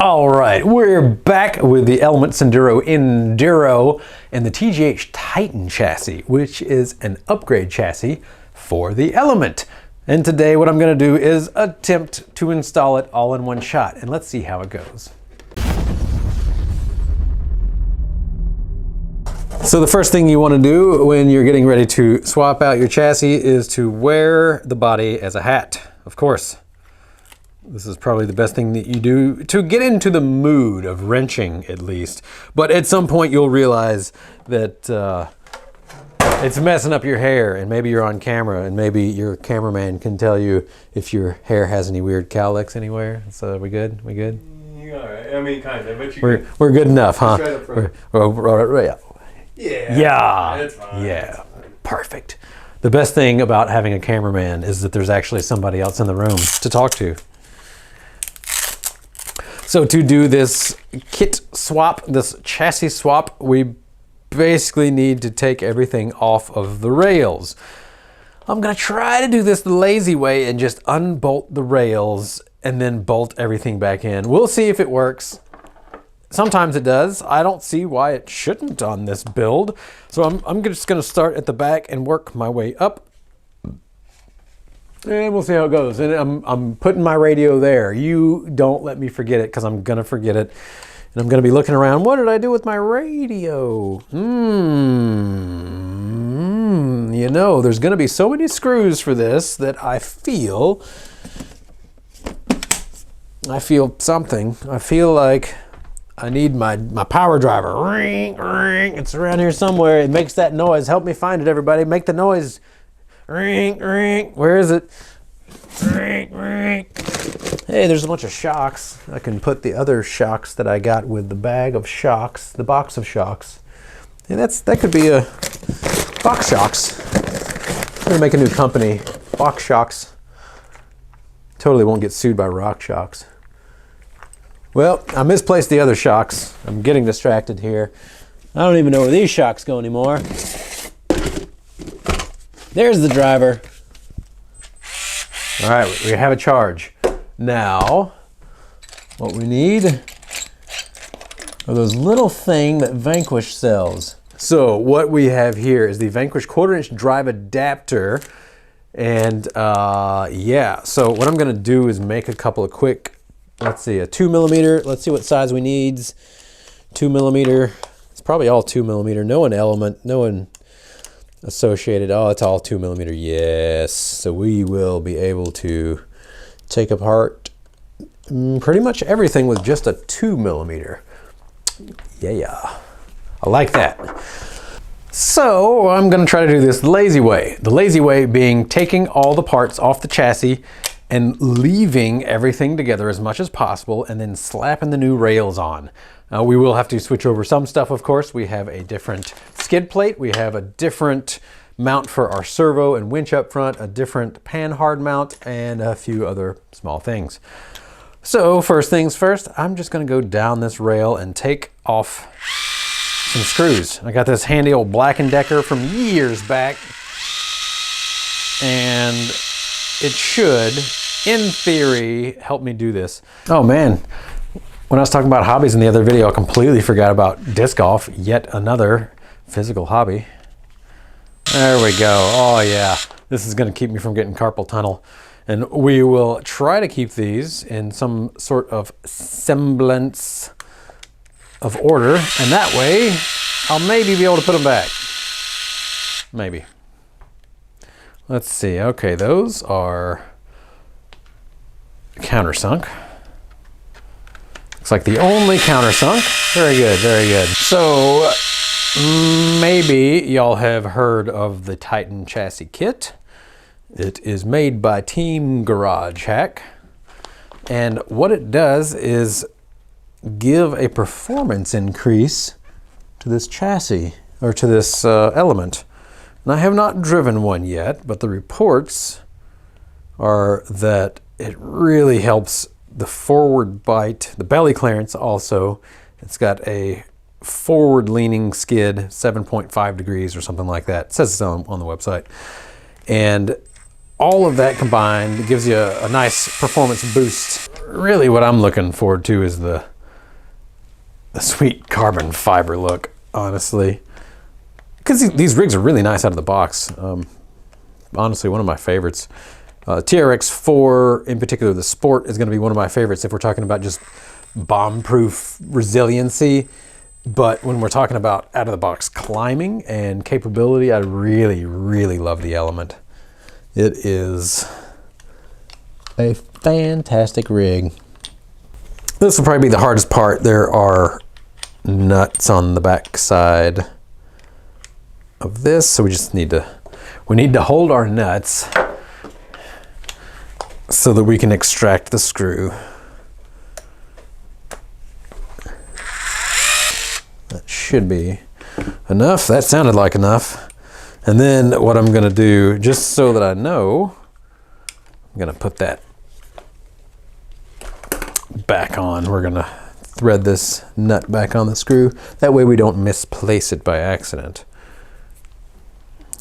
All right, we're back with the Element Enduro and the TGH Titan chassis, which is an upgrade chassis for the Element. And today what I'm going to do is attempt to install it all in one shot, and let's see how it goes. So the first thing you want to do when you're getting ready to swap out your chassis is to wear the body as a hat, of course. This is probably the best thing that you do to get into the mood of wrenching, at least. But at some point you'll realize that it's messing up your hair, and maybe you're on camera and maybe your cameraman can tell you if your hair has any weird cowlicks anywhere. So are we good? We good? Yeah, all right. I mean, kind of, but we're good enough, huh? Right up front. Yeah. That's fine. Yeah. That's fine. Perfect. The best thing about having a cameraman is that there's actually somebody else in the room to talk to. So to do this kit swap, this chassis swap, we basically need to take everything off of the rails. I'm gonna try to do this the lazy way and just unbolt the rails and then bolt everything back in. We'll see if it works. Sometimes it does. I don't see why it shouldn't on this build. So I'm just gonna start at the back and work my way up. And we'll see how it goes. And I'm putting my radio there. You don't let me forget it, because I'm gonna forget it. And I'm gonna be looking around. What did I do with my radio? You know, there's gonna be so many screws for this that I feel something. I feel like I need my power driver. Ring, ring. It's around here somewhere. It makes that noise. Help me find it, everybody. Make the noise. Ring, ring. Where is it? Ring, ring. Hey, there's a bunch of shocks. I can put the other shocks that I got with the bag of shocks, the box of shocks. And that could be a box shocks. I'm gonna make a new company, box shocks. Totally won't get sued by rock shocks. Well, I misplaced the other shocks. I'm getting distracted here. I don't even know where these shocks go anymore. There's the driver. All right, we have a charge. Now, what we need are those little thing that Vanquish sells. So what we have here is the Vanquish 1/4" drive adapter. And yeah, so what I'm gonna do is make a couple of quick, let's see, a 2mm. Let's see what size we need. 2mm. It's probably all 2mm. No one Element, no one associated. Oh, it's all 2mm. Yes. So we will be able to take apart pretty much everything with just a 2mm. Yeah, I like that. So I'm going to try to do this the lazy way. The lazy way being taking all the parts off the chassis and leaving everything together as much as possible, and then slapping the new rails on. We will have to switch over some stuff, of course. We have a different skid plate. We have a different mount for our servo and winch up front, a different pan hard mount, and a few other small things. So first things first, I'm just gonna go down this rail and take off some screws. I got this handy old Black & Decker from years back, and it should, in theory, help me do this. Oh man, when I was talking about hobbies in the other video, I completely forgot about disc golf, yet another physical hobby. There we go. Oh yeah, this is gonna keep me from getting carpal tunnel. And we will try to keep these in some sort of semblance of order, and that way I'll maybe be able to put them back. Maybe. Let's see. Okay, those are countersunk. Looks like the only countersunk. Very good, very good. So maybe y'all have heard of the Titan chassis kit. It is made by Team Garage Hack, and what it does is give a performance increase to this chassis, or to this Element. And I have not driven one yet, but the reports are that it really helps the forward bite, the belly clearance also. It's got a forward leaning skid, 7.5 degrees or something like that. It says it's on the website. And all of that combined gives you a nice performance boost. really what I'm looking forward to is the sweet carbon fiber look, honestly. Because these rigs are really nice out of the box. Honestly, one of my favorites. TRX4, in particular, the Sport, is going to be one of my favorites if we're talking about just bomb-proof resiliency. But when we're talking about out-of-the-box climbing and capability, I really, really love the Element. It is a fantastic rig. This will probably be the hardest part. There are nuts on the back side of this, so we need to hold our nuts so that we can extract the screw. That should be enough. That sounded like enough. And then what I'm gonna do, just so that I know, I'm gonna put that back on. We're gonna thread this nut back on the screw. That way we don't misplace it by accident.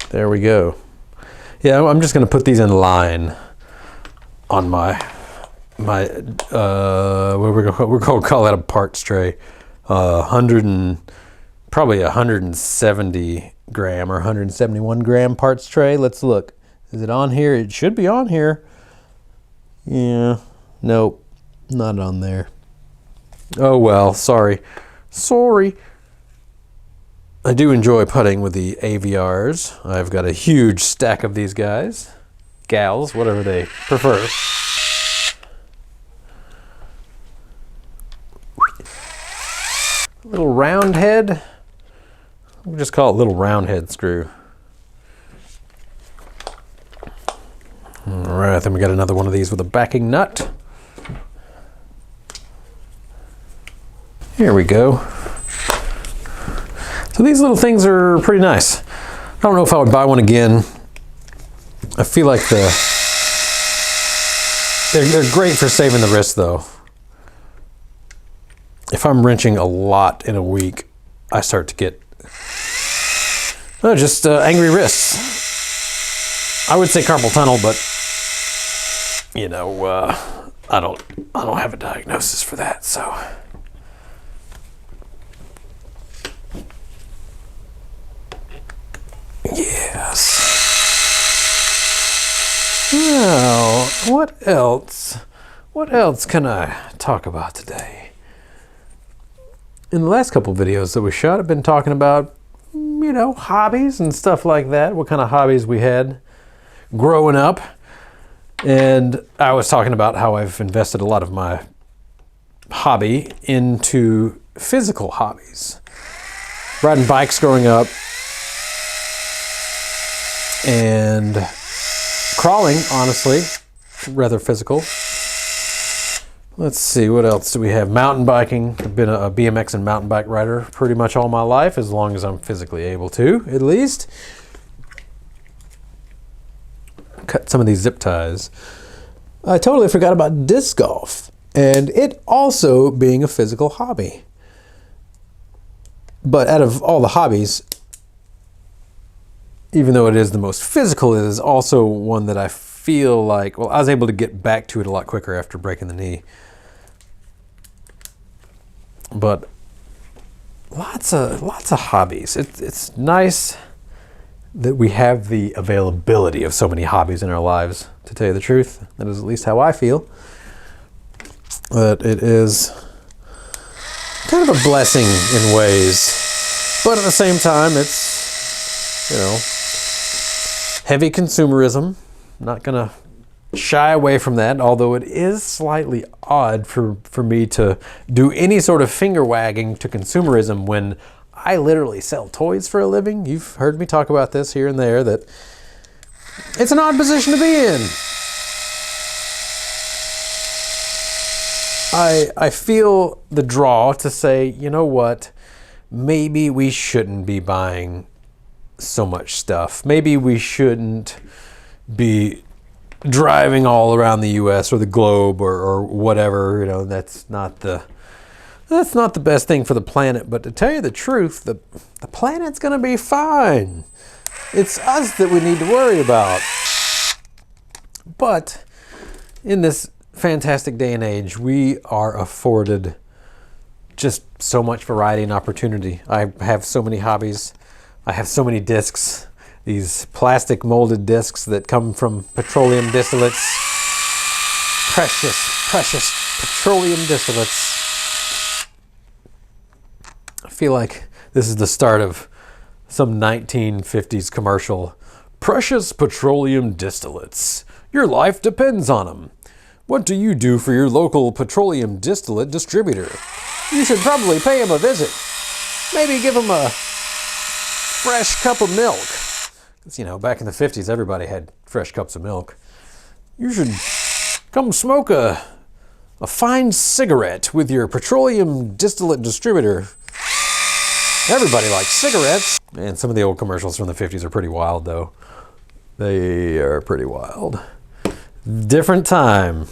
There we go. Yeah, I'm just gonna put these in line on my we're gonna call that a parts tray. 100 and probably 170 gram or 171 gram parts tray. Let's look. Is it on here? It should be on here. Yeah. Nope. Not on there. Oh well. Sorry. I do enjoy putting with the AVRs. I've got a huge stack of these guys. Gals, whatever they prefer. Little round head. We'll just call it little round head screw. All right, then we got another one of these with a backing nut. Here we go. So these little things are pretty nice. I don't know if I would buy one again. I feel like they're great for saving the wrist though. If I'm wrenching a lot in a week, I start to get just angry wrists. I would say carpal tunnel, but you know, I don't have a diagnosis for that, so. Yes. Now, what else? What else can I talk about today? In the last couple videos that we shot, I've been talking about, you know, hobbies and stuff like that. What kind of hobbies we had growing up. And I was talking about how I've invested a lot of my hobby into physical hobbies. Riding bikes growing up. And crawling, honestly, rather physical. Let's see, what else do we have? Mountain biking. I've been a BMX and mountain bike rider pretty much all my life, as long as I'm physically able to, at least. Cut some of these zip ties. I totally forgot about disc golf, and it also being a physical hobby. But out of all the hobbies, even though it is the most physical, it is also one that I feel like, well, I was able to get back to it a lot quicker after breaking the knee. But lots of hobbies. It's nice that we have the availability of so many hobbies in our lives, to tell you the truth. That is at least how I feel. That it is kind of a blessing in ways. But at the same time, it's, you know, heavy consumerism. Not gonna shy away from that, although it is slightly odd for me to do any sort of finger wagging to consumerism when I literally sell toys for a living. You've heard me talk about this here and there, that it's an odd position to be in. I feel the draw to say, you know what, maybe we shouldn't be buying so much stuff. Maybe we shouldn't be driving all around the US or the globe or whatever. You know, that's not the best thing for the planet. But to tell you the truth, the planet's gonna be fine. It's us that we need to worry about. But in this fantastic day and age, we are afforded just so much variety and opportunity. I have so many hobbies. I have so many discs, these plastic molded discs that come from petroleum distillates. Precious petroleum distillates. I feel like this is the start of some 1950s commercial. Precious petroleum distillates. Your life depends on them. What do you do for your local petroleum distillate distributor? You should probably pay him a visit. Maybe give him a fresh cup of milk. Because, you know, back in the 50s, everybody had fresh cups of milk. You should come smoke a fine cigarette with your petroleum distillate distributor. Everybody likes cigarettes. And some of the old commercials from the 50s are pretty wild, though. They are pretty wild. Different time.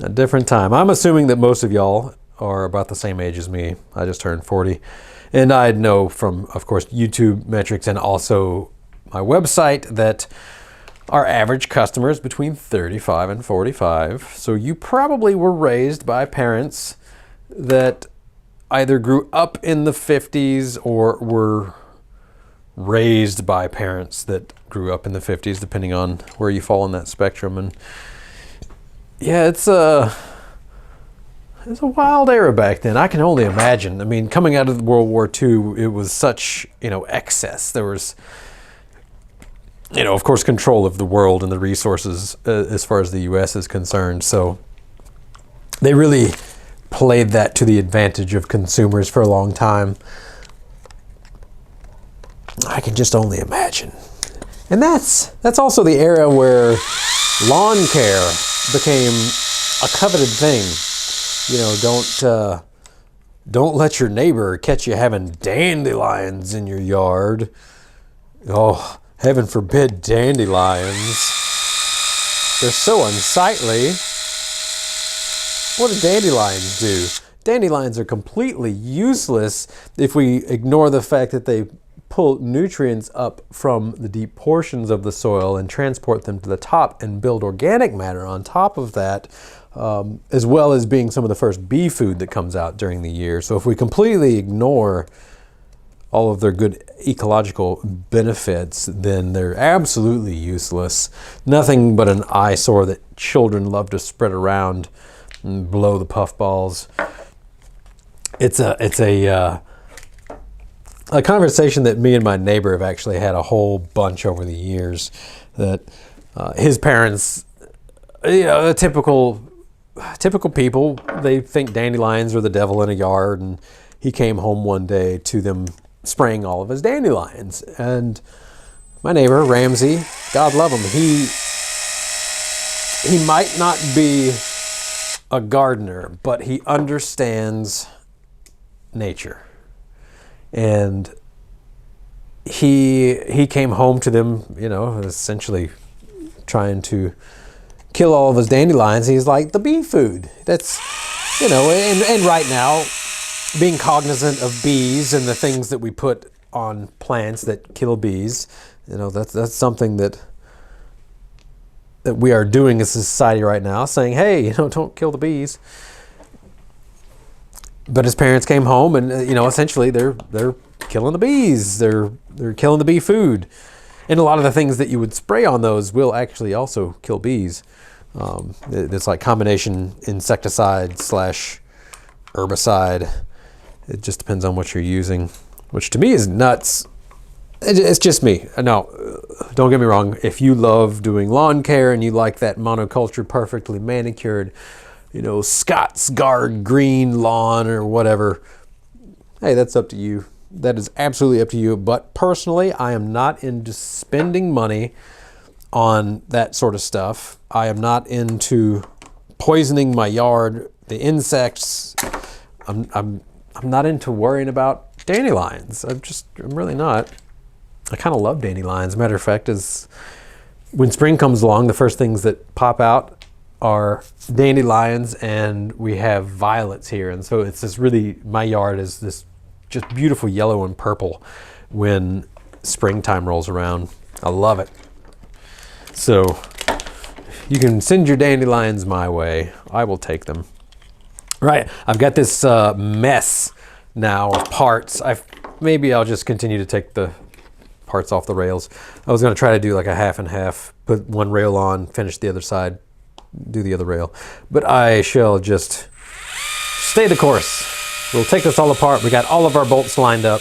A different time. I'm assuming that most of y'all are about the same age as me. I just turned 40. And I know from, of course, YouTube metrics and also my website that our average customer is between 35 and 45. So you probably were raised by parents that either grew up in the 50s or were raised by parents that grew up in the 50s, depending on where you fall in that spectrum. And yeah, it's a wild era back then. I can only imagine. I mean, coming out of World War II, it was such, excess. There was, of course, control of the world and the resources as far as the U.S. is concerned. So they really played that to the advantage of consumers for a long time. I can just only imagine. And that's also the era where lawn care became a coveted thing. Don't let your neighbor catch you having dandelions in your yard. Oh, heaven forbid dandelions. They're so unsightly. What do dandelions do? Dandelions are completely useless if we ignore the fact that they pull nutrients up from the deep portions of the soil and transport them to the top and build organic matter on top of that, as well as being some of the first bee food that comes out during the year. So if we completely ignore all of their good ecological benefits, then they're absolutely useless. Nothing but an eyesore that children love to spread around and blow the puffballs. It's a conversation that me and my neighbor have actually had a whole bunch over the years. That his parents, typical people, they think dandelions are the devil in a yard, and he came home one day to them spraying all of his dandelions. And my neighbor Ramsey, God love him, he might not be a gardener, but he understands nature. And he came home to them, essentially trying to kill all of his dandelions. He's like, the bee food. That's, and right now, being cognizant of bees and the things that we put on plants that kill bees, that's something that we are doing as a society right now, saying, hey, don't kill the bees. But his parents came home and, essentially they're killing the bees. They're killing the bee food. And a lot of the things that you would spray on those will actually also kill bees. It's like combination insecticide / herbicide. It just depends on what you're using, which to me is nuts. It's just me. No, don't get me wrong. If you love doing lawn care and you like that monoculture perfectly manicured, Scots Guard green lawn or whatever, hey, that's up to you. That is absolutely up to you. But personally, I am not into spending money on that sort of stuff. I am not into poisoning my yard, the insects. I'm not into worrying about dandelions. I'm really not. I kind of love dandelions. Matter of fact, when spring comes along, the first things that pop out are dandelions, and we have violets here. And so it's this really, my yard is this just beautiful yellow and purple when springtime rolls around. I love it. So You can send your dandelions my way. I will take them. Right, I've got this mess now of parts. Maybe I'll just continue to take the parts off the rails. I was going to try to do like a half and half, put one rail on, finish the other side, do the other rail. But I shall just stay the course. We'll take this all apart. We got all of our bolts lined up.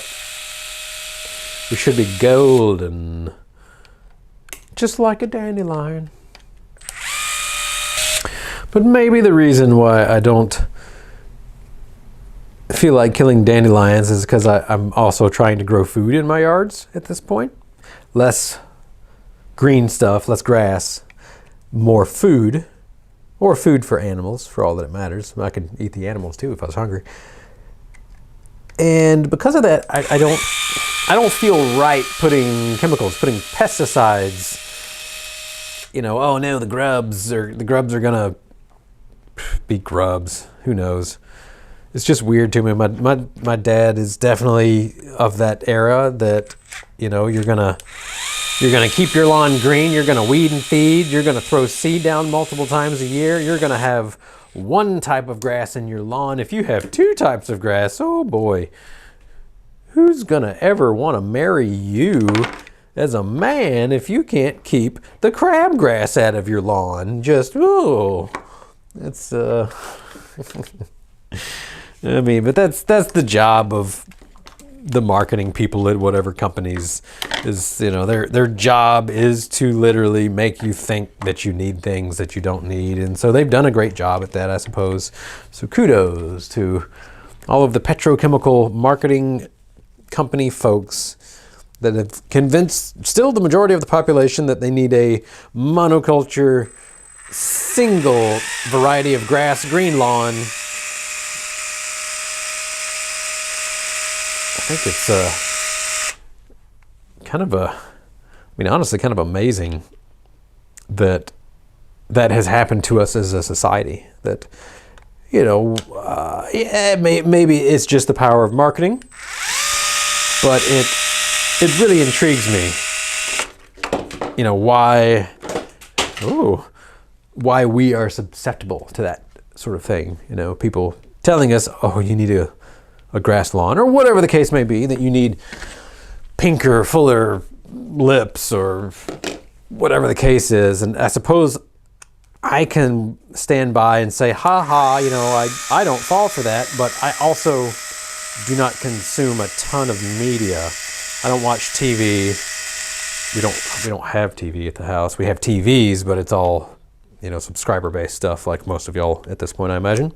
We should be golden, just like a dandelion. But maybe the reason why I don't feel like killing dandelions is because I'm also trying to grow food in my yards at this point. Less green stuff, less grass, more food, or food for animals, for all that it matters. I could eat the animals too if I was hungry. And because of that, I don't feel right putting chemicals, putting pesticides. You know, oh no, the grubs are gonna be grubs. Who knows? It's just weird to me. My dad is definitely of that era that, you know, you're gonna keep your lawn green, you're gonna weed and feed, you're gonna throw seed down multiple times a year, you're gonna have one type of grass in your lawn. If you have two types of grass, oh boy, who's gonna ever want to marry you as a man if you can't keep the crabgrass out of your lawn? Just, oh, it's I mean, but that's the job of the marketing people at whatever companies is, you know, their job is to literally make you think that you need things that you don't need. And so they've done a great job at that, I suppose. So kudos to all of the petrochemical marketing company folks that have convinced still the majority of the population that they need a monoculture, single variety of grass, green lawn. I think it's honestly kind of amazing that has happened to us as a society. That, you know, maybe it's just the power of marketing, but it really intrigues me, you know, why we are susceptible to that sort of thing. You know, people telling us, oh, you need a grass lawn, or whatever the case may be, that you need pinker, fuller lips, or whatever the case is. And I suppose I can stand by and say, ha ha, you know, I don't fall for that, but I also do not consume a ton of media. I don't watch TV. We don't have TV at the house. We have TVs, but it's all, you know, subscriber-based stuff, like most of y'all at this point, I imagine.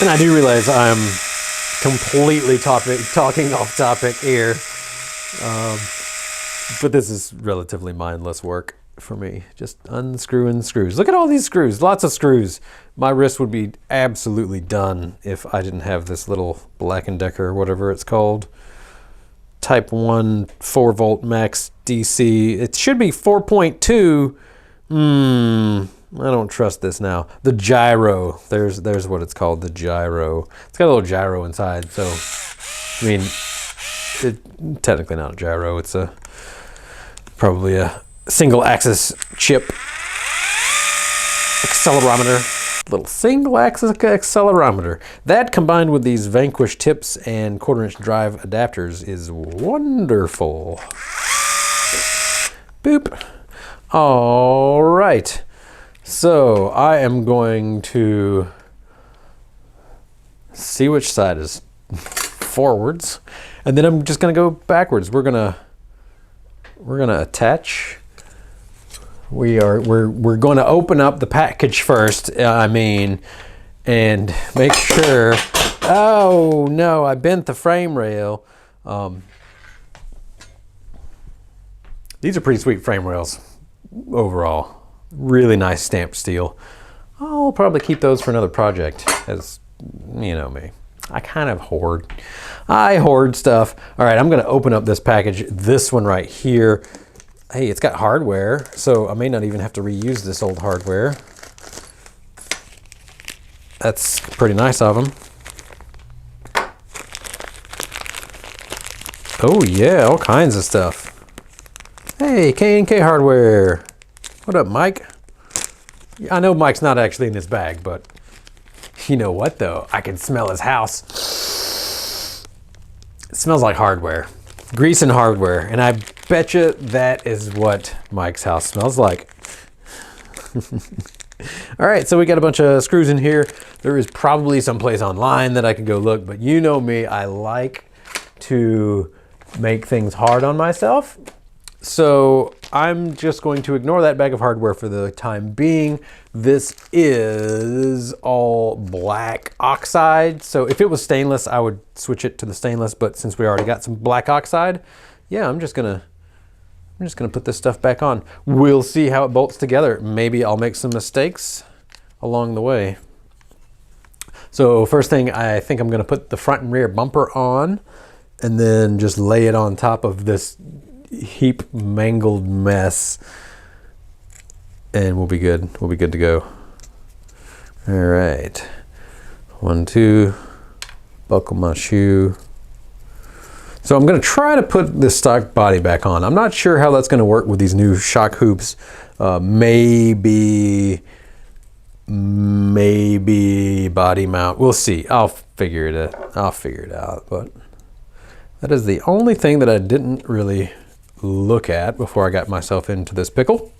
And I do realize I'm completely talking off topic here, but this is relatively mindless work for me. Just unscrewing screws. Look at all these screws, lots of screws. My wrist would be absolutely done if I didn't have this little Black & Decker, whatever it's called, Type 1 4-volt max DC. It should be 4.2. I don't trust this now. The gyro. There's what it's called, the gyro. It's got a little gyro inside, so I mean, it's technically not a gyro. It's probably a single axis chip accelerometer. Little single axis accelerometer. That combined with these Vanquish tips and 1/4-inch drive adapters is wonderful. Boop. All right. So I am going to see which side is forwards, and then I'm just going to go backwards. We're gonna attach. We're going to open up the package first. And make sure. Oh no! I bent the frame rail. These are pretty sweet frame rails overall. Really nice stamped steel. I'll probably keep those for another project, as you know me. I kind of hoard. I hoard stuff. All right, I'm gonna open up this package. This one right here. Hey, it's got hardware, so I may not even have to reuse this old hardware. That's pretty nice of them. Oh yeah, all kinds of stuff. Hey, K&K Hardware. What up, Mike? I know Mike's not actually in this bag, but you know what though? I can smell his house. It smells like hardware. Grease and hardware. And I bet you that is what Mike's house smells like. All right, so we got a bunch of screws in here. There is probably some place online that I could go look, but you know me, I like to make things hard on myself. So I'm just going to ignore that bag of hardware for the time being. This is all black oxide. So if it was stainless, I would switch it to the stainless, but since we already got some black oxide, yeah, I'm just gonna put this stuff back on. We'll see how it bolts together. Maybe I'll make some mistakes along the way. So first thing, I think I'm gonna put the front and rear bumper on and then just lay it on top of this heap mangled mess, and we'll be good. We'll be good to go. All right, 1, 2, buckle my shoe. So I'm going to try to put this stock body back on. I'm not sure how that's going to work with these new shock hoops. Maybe body mount. We'll see. I'll figure it out. But that is the only thing that I didn't really look at before I got myself into this pickle,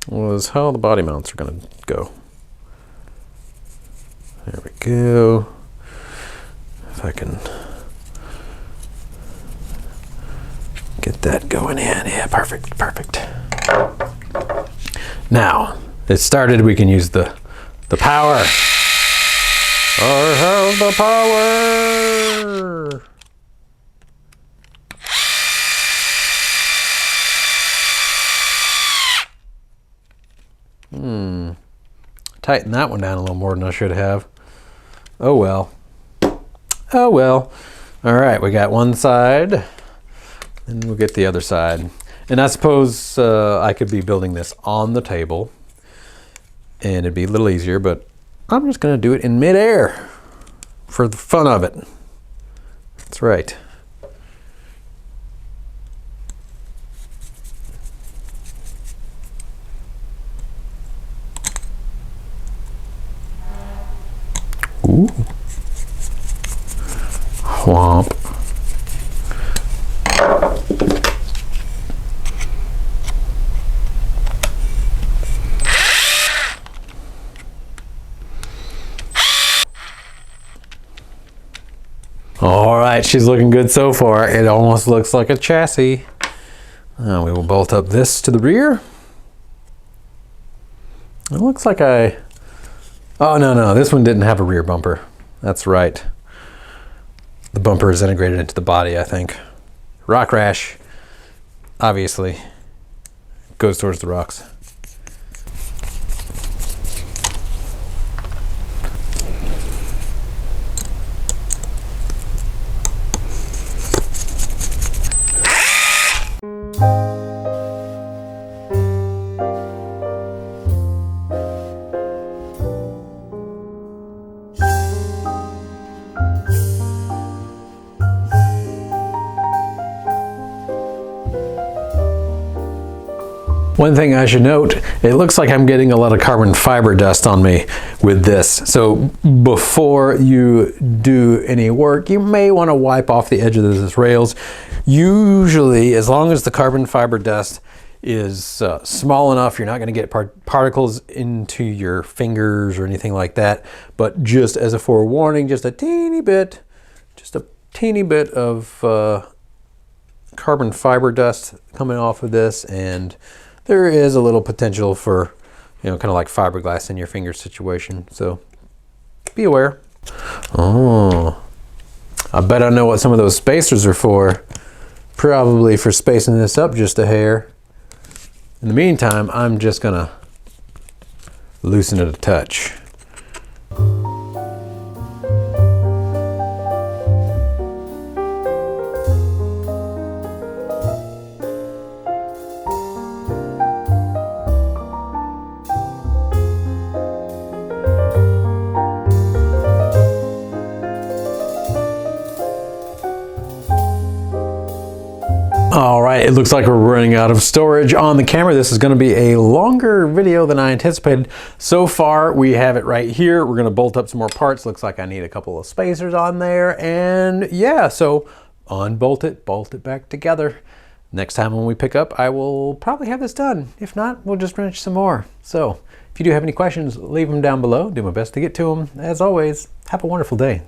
was how the body mounts are going to go. There we go. If I can get that going in. Yeah, perfect. Now it started, we can use the power. I have the power. Tighten that one down a little more than I should have. Oh well. Oh well. All right, we got one side, and we'll get the other side. And I suppose I could be building this on the table, and it'd be a little easier, but I'm just gonna do it in midair for the fun of it. That's right. Ooh. Whomp. All right, she's looking good so far. It almost looks like a chassis. Now we will bolt up this to the rear. It looks like oh, no, this one didn't have a rear bumper. That's right. The bumper is integrated into the body, I think. Rock rash, obviously, goes towards the rocks. One thing I should note, it looks like I'm getting a lot of carbon fiber dust on me with this. So before you do any work, you may want to wipe off the edge of those rails. Usually, as long as the carbon fiber dust is small enough, you're not going to get particles into your fingers or anything like that. But just as a forewarning, just a teeny bit of carbon fiber dust coming off of this, and there is a little potential for, kind of like fiberglass in your finger situation. So be aware. Oh, I bet I know what some of those spacers are for. Probably for spacing this up just a hair. In the meantime, I'm just gonna loosen it a touch. All right, It looks like we're running out of storage on the camera. This is going to be a longer video than I anticipated. So far, we have it right here. We're going to bolt up some more parts. Looks like I need a couple of spacers on there. And yeah, so unbolt it, bolt it back together. Next time when we pick up, I will probably have this done. If not, we'll just wrench some more. So if you do have any questions, leave them down below. Do my best to get to them. As always, have a wonderful day.